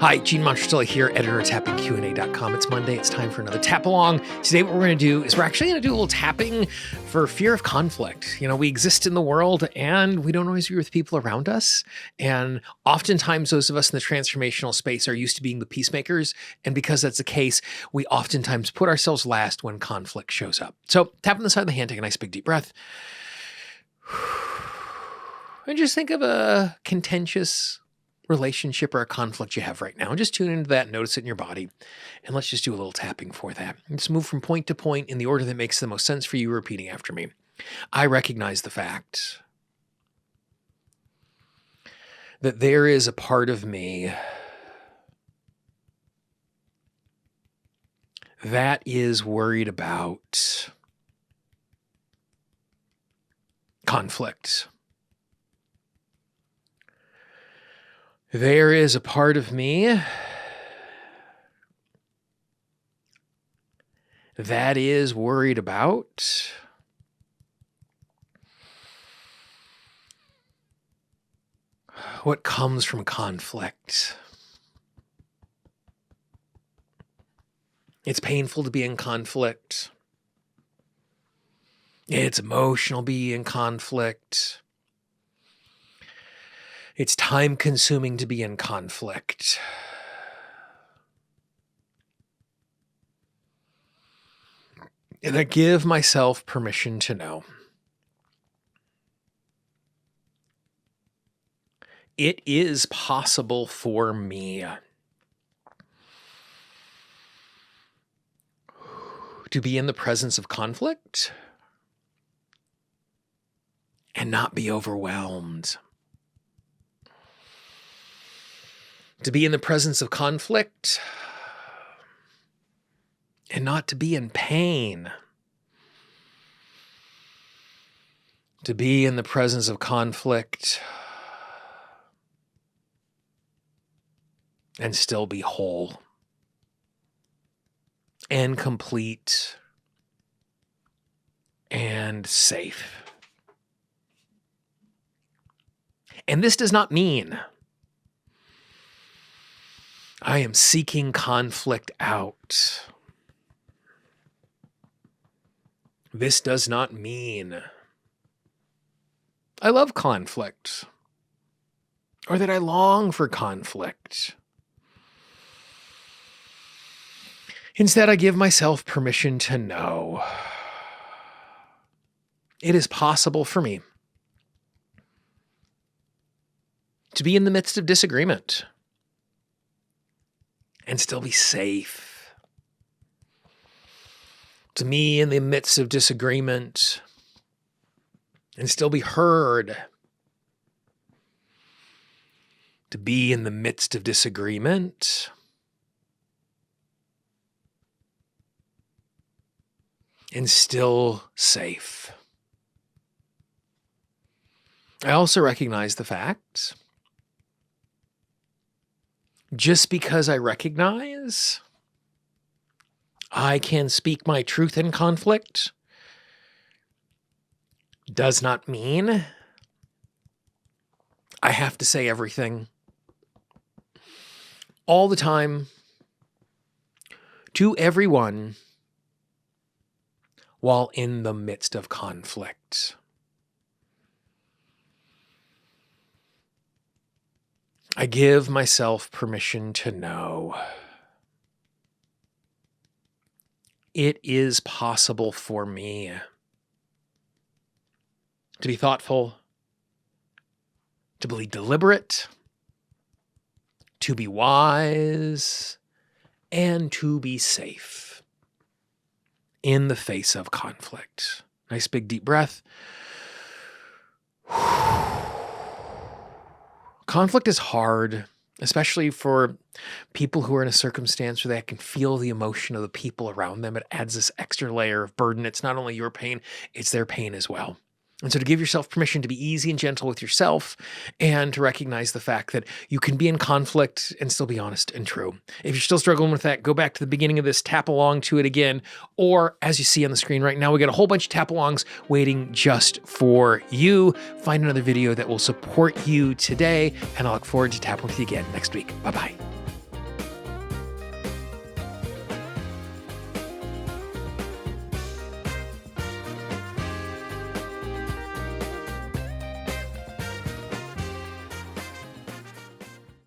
Hi, Gene Monterastelli here, editor at tappingqanda.com. It's Monday. It's time for another tap along. Today, what we're going to do is we're actually going to do a little tapping for fear of conflict. You know, we exist in the world and we don't always agree with people around us. And oftentimes, those of us in the transformational space are used to being the peacemakers. And because that's the case, we oftentimes put ourselves last when conflict shows up. So tap on the side of the hand, take a nice big deep breath. And just think of a contentious relationship or a conflict you have right now. And just tune into that, notice it in your body. And let's just do a little tapping for that. Just move from point to point in the order that makes the most sense for you, repeating after me. I recognize the fact that there is a part of me that is worried about conflict. There is a part of me that is worried about what comes from conflict. It's painful to be in conflict. It's emotional to be in conflict. It's time-consuming to be in conflict. And I give myself permission to know it is possible for me to be in the presence of conflict and not be overwhelmed. To be in the presence of conflict and not to be in pain. To be in the presence of conflict and still be whole and complete and safe. And this does not mean I am seeking conflict out. This does not mean I love conflict or that I long for conflict. Instead, I give myself permission to know it is possible for me to be in the midst of disagreement and still be safe. To me, in the midst of disagreement and still be heard. To be in the midst of disagreement and still safe. I also recognize the fact just because I recognize I can speak my truth in conflict does not mean I have to say everything all the time to everyone while in the midst of conflict. I give myself permission to know it is possible for me to be thoughtful, to be deliberate, to be wise, and to be safe in the face of conflict. Nice big deep breath. Conflict is hard, especially for people who are in a circumstance where they can feel the emotion of the people around them. It adds this extra layer of burden. It's not only your pain, it's their pain as well. And so to give yourself permission to be easy and gentle with yourself and to recognize the fact that you can be in conflict and still be honest and true. If you're still struggling with that, go back to the beginning of this, tap along to it again. Or as you see on the screen right now, we got a whole bunch of tap alongs waiting just for you. Find another video that will support you today. And I look forward to tapping with you again next week. Bye-bye.